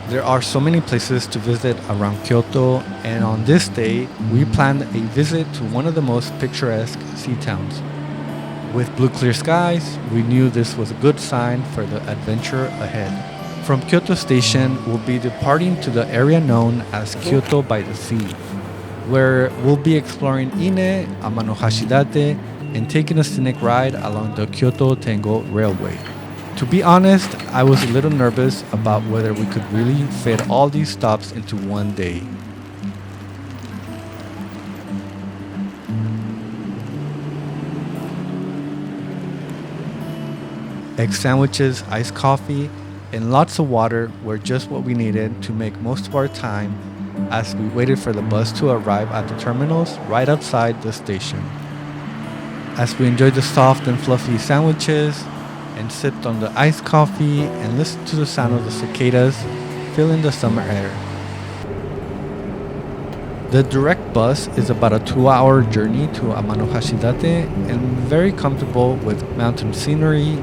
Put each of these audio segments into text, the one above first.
There are so many places to visit around Kyoto, and on this day, we planned a visit to one of the most picturesque sea towns. With blue clear skies, we knew this was a good sign for the adventure ahead. From Kyoto Station, we'll be departing to the area known as Kyoto by the Sea, where we'll be exploring Ine, Amanohashidate, and taking a scenic ride along the Kyoto Tango Railway. To be honest, I was a little nervous about whether we could really fit all these stops into one day. Egg sandwiches, iced coffee, and lots of water were just what we needed to make most of our time as we waited for the bus to arrive at the terminals right outside the station. As we enjoyed the soft and fluffy sandwiches and sipped on the iced coffee and listened to the sound of the cicadas filling the summer air. The direct bus is about a 2-hour journey to Amanohashidate and very comfortable with mountain scenery,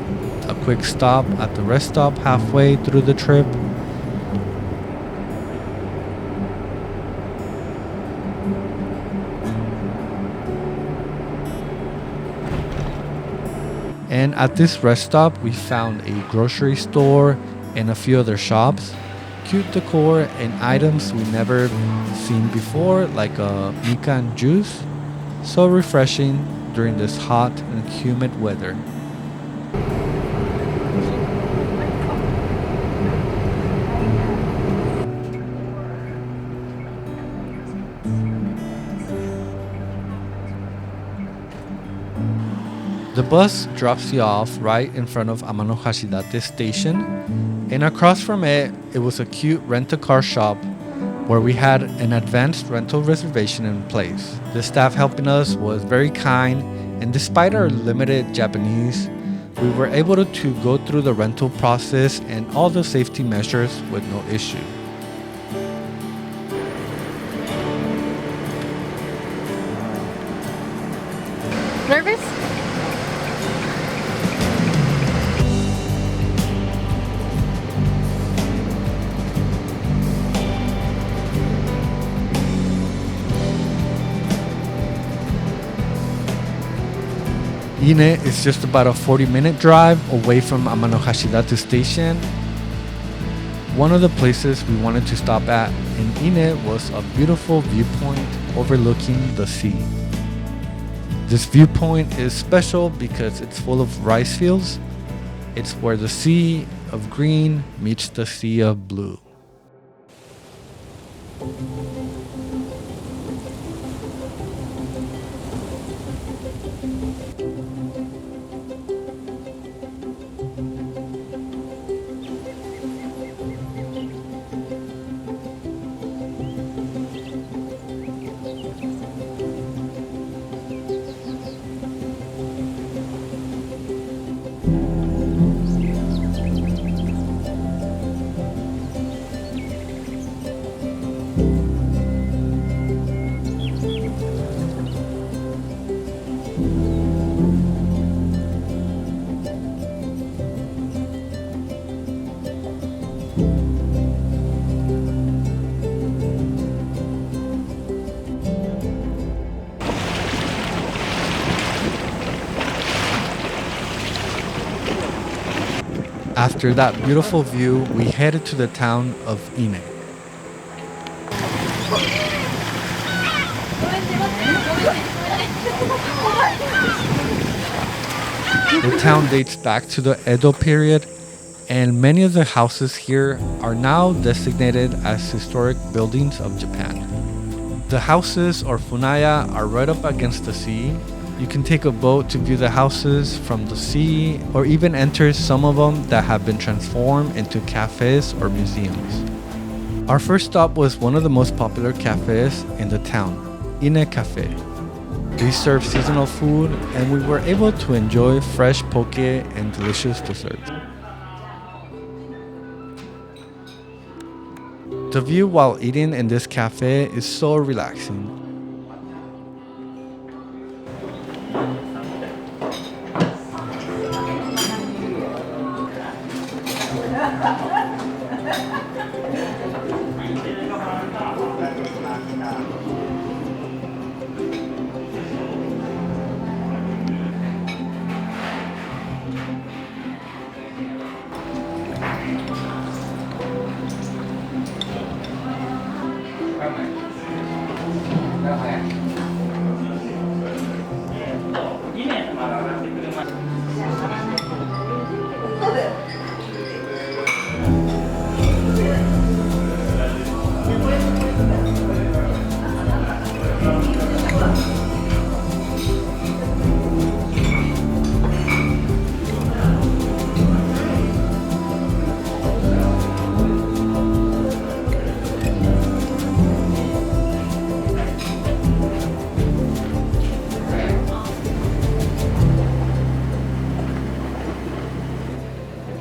a quick stop at the rest stop halfway through the trip. And at this rest stop, we found a grocery store and a few other shops. Cute decor and items we never seen before, like a mikan juice. So refreshing during this hot and humid weather. The bus drops you off right in front of Amanohashidate station, and across from it, it was a cute rent-a-car shop where we had an advanced rental reservation in place. The staff helping us was very kind, and despite our limited Japanese, we were able to go through the rental process and all the safety measures with no issue. Nervous? Ine is just about a 40-minute drive away from Amanohashidate station. One of the places we wanted to stop at in Ine was a beautiful viewpoint overlooking the sea. This viewpoint is special because it's full of rice fields. It's where the sea of green meets the sea of blue. After that beautiful view, we headed to the town of Ine. The town dates back to the Edo period, and many of the houses here are now designated as historic buildings of Japan. The houses, or funaya, are right up against the sea. You can take a boat to view the houses from the sea, or even enter some of them that have been transformed into cafes or museums. Our first stop was one of the most popular cafes in the town, Ine Cafe. They serve seasonal food, and we were able to enjoy fresh poke and delicious desserts. The view while eating in this cafe is so relaxing.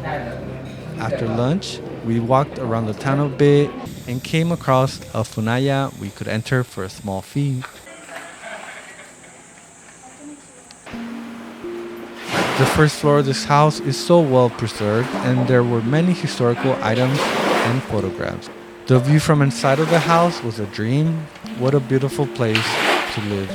After lunch, we walked around the town a bit and came across a funaya we could enter for a small fee. The first floor of this house is so well preserved, and there were many historical items and photographs. The view from inside of the house was a dream. What a beautiful place to live.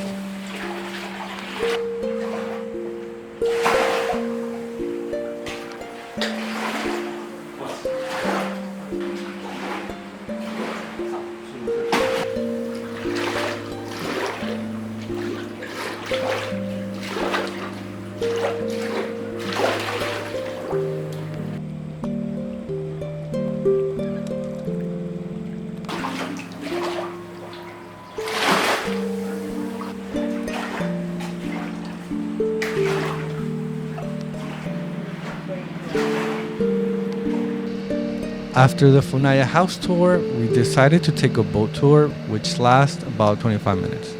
After the Funaya house tour, we decided to take a boat tour, which lasts about 25 minutes.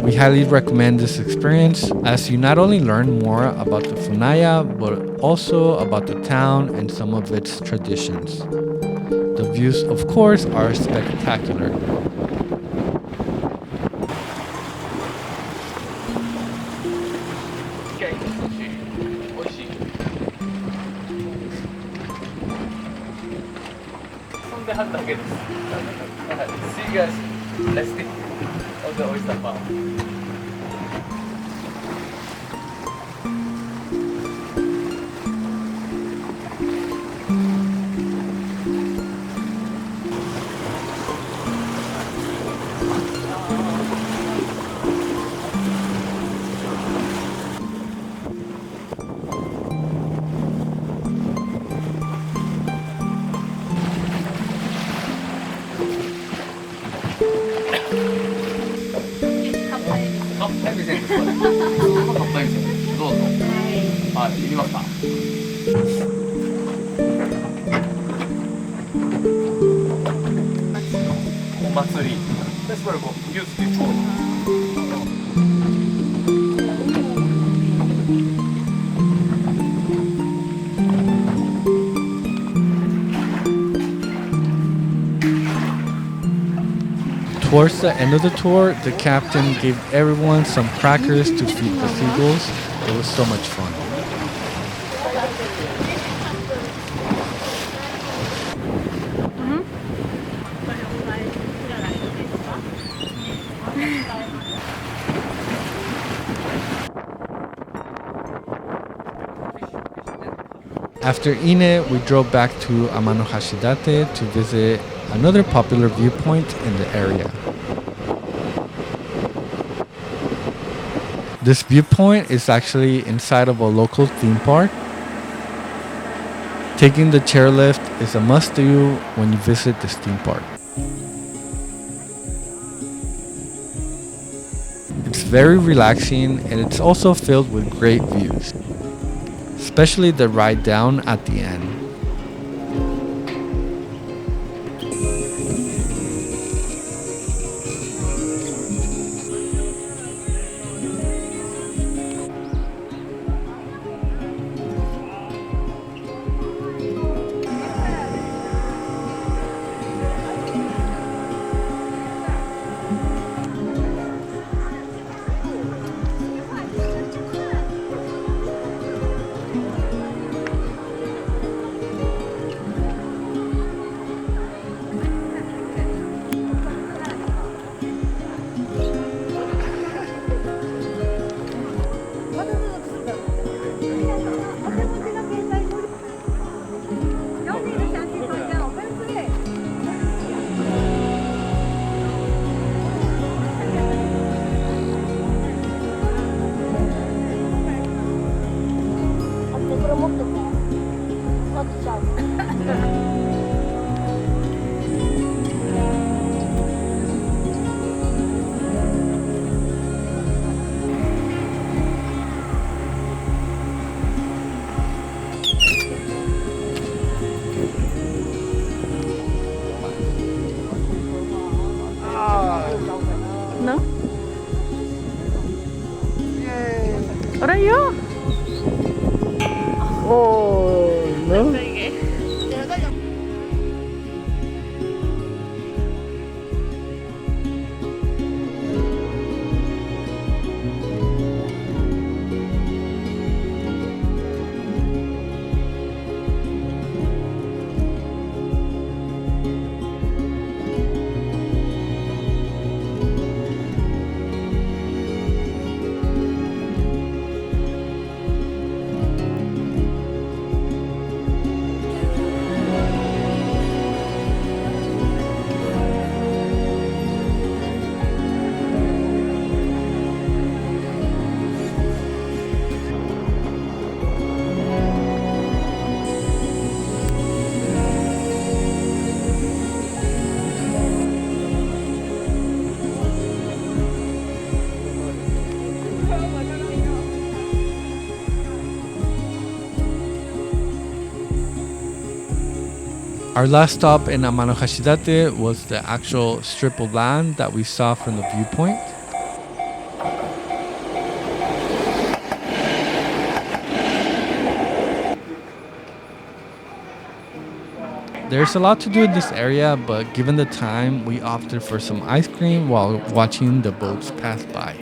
We highly recommend this experience as you not only learn more about the Funaya, but also about the town and some of its traditions. The views, of course, are spectacular. See you guys. Let's take all the oyster farm. Towards the end of the tour, the captain gave everyone some crackers to feed the seagulls. It was so much fun. After Ine, we drove back to Amanohashidate to visit another popular viewpoint in the area. This viewpoint is actually inside of a local theme park. Taking the chairlift is a must-do when you visit this theme park. It's very relaxing and it's also filled with great views, especially the ride down at the end. No? What are you? Oh, no. Our last stop in Amanohashidate was the actual strip of land that we saw from the viewpoint. There's a lot to do in this area, but given the time, we opted for some ice cream while watching the boats pass by.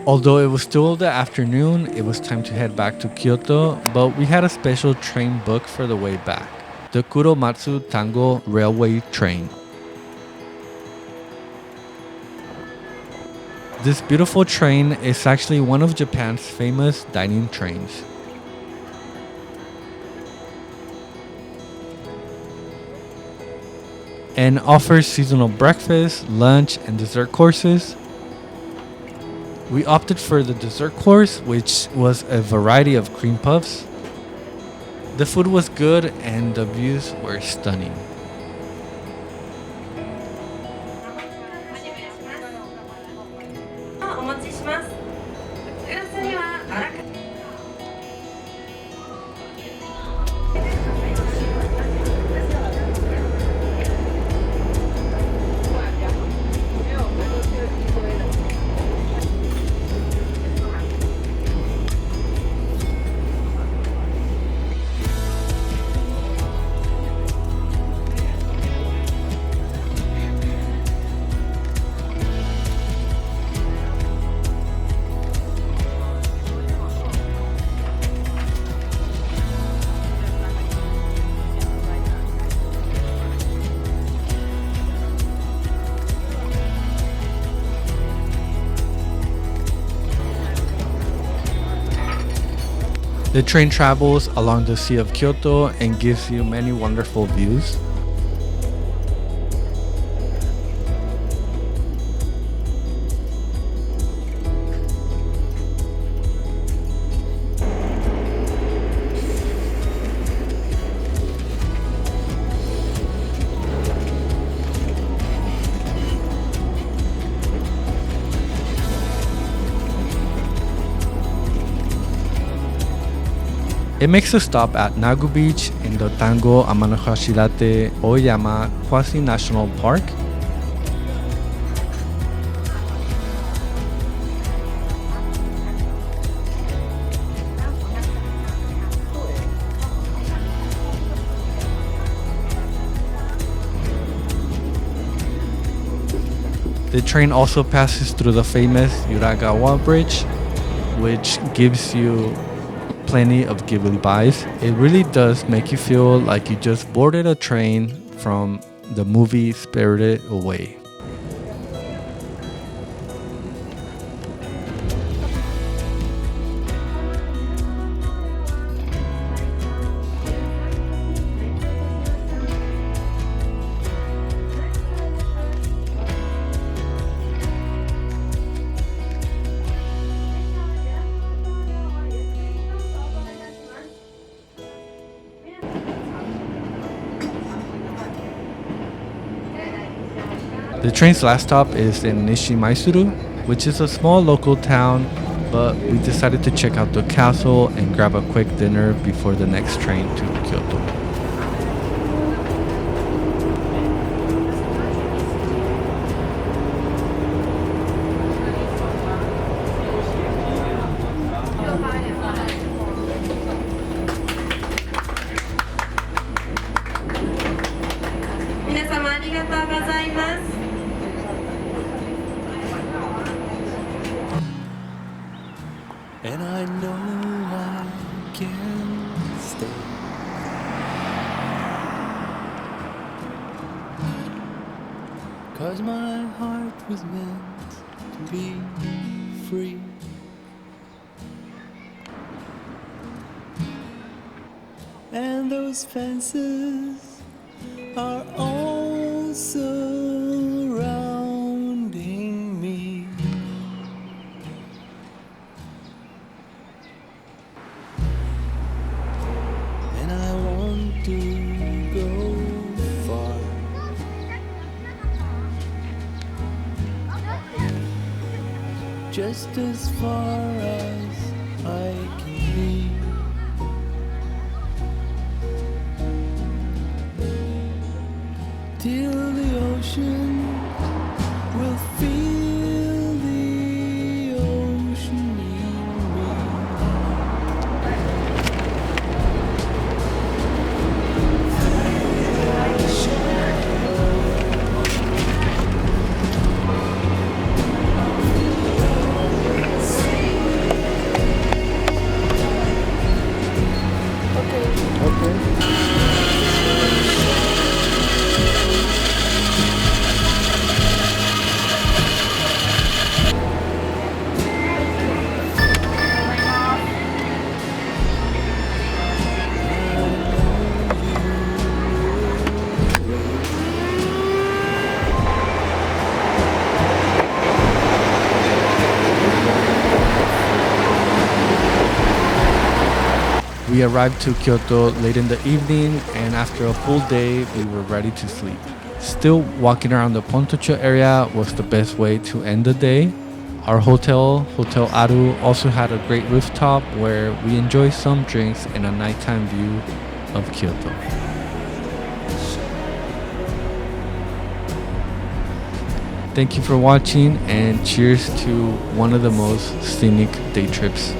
Although it was still the afternoon, it was time to head back to Kyoto, but we had a special train booked for the way back, the Kuro-Matsu Tango Railway train. This beautiful train is actually one of Japan's famous dining trains. And offers seasonal breakfast, lunch, and dessert courses. We opted for the dessert course, which was a variety of cream puffs. The food was good and the views were stunning. The train travels along the Sea of Kyoto and gives you many wonderful views. It makes a stop at Nagu Beach in the Tango Amanohashidate Oyama Quasi-National Park. The train also passes through the famous Yuragawa Bridge, which gives you plenty of ghibli vibes. It really does make you feel like you just boarded a train from the movie Spirited Away. The train's last stop is in Maizuru, which is a small local town, but we decided to check out the castle and grab a quick dinner before the next train to Kyoto. And I know I can stay. Cause my heart was meant to be free. And those fences are all surrounding me. And I want to go far. Just as far as I can be. Till the ocean will feel the ocean in me. We arrived to Kyoto late in the evening, and after a full day, we were ready to sleep. Still, walking around the Pontocho area was the best way to end the day. Our hotel, Hotel Aru, also had a great rooftop where we enjoyed some drinks and a nighttime view of Kyoto. Thank you for watching, and cheers to one of the most scenic day trips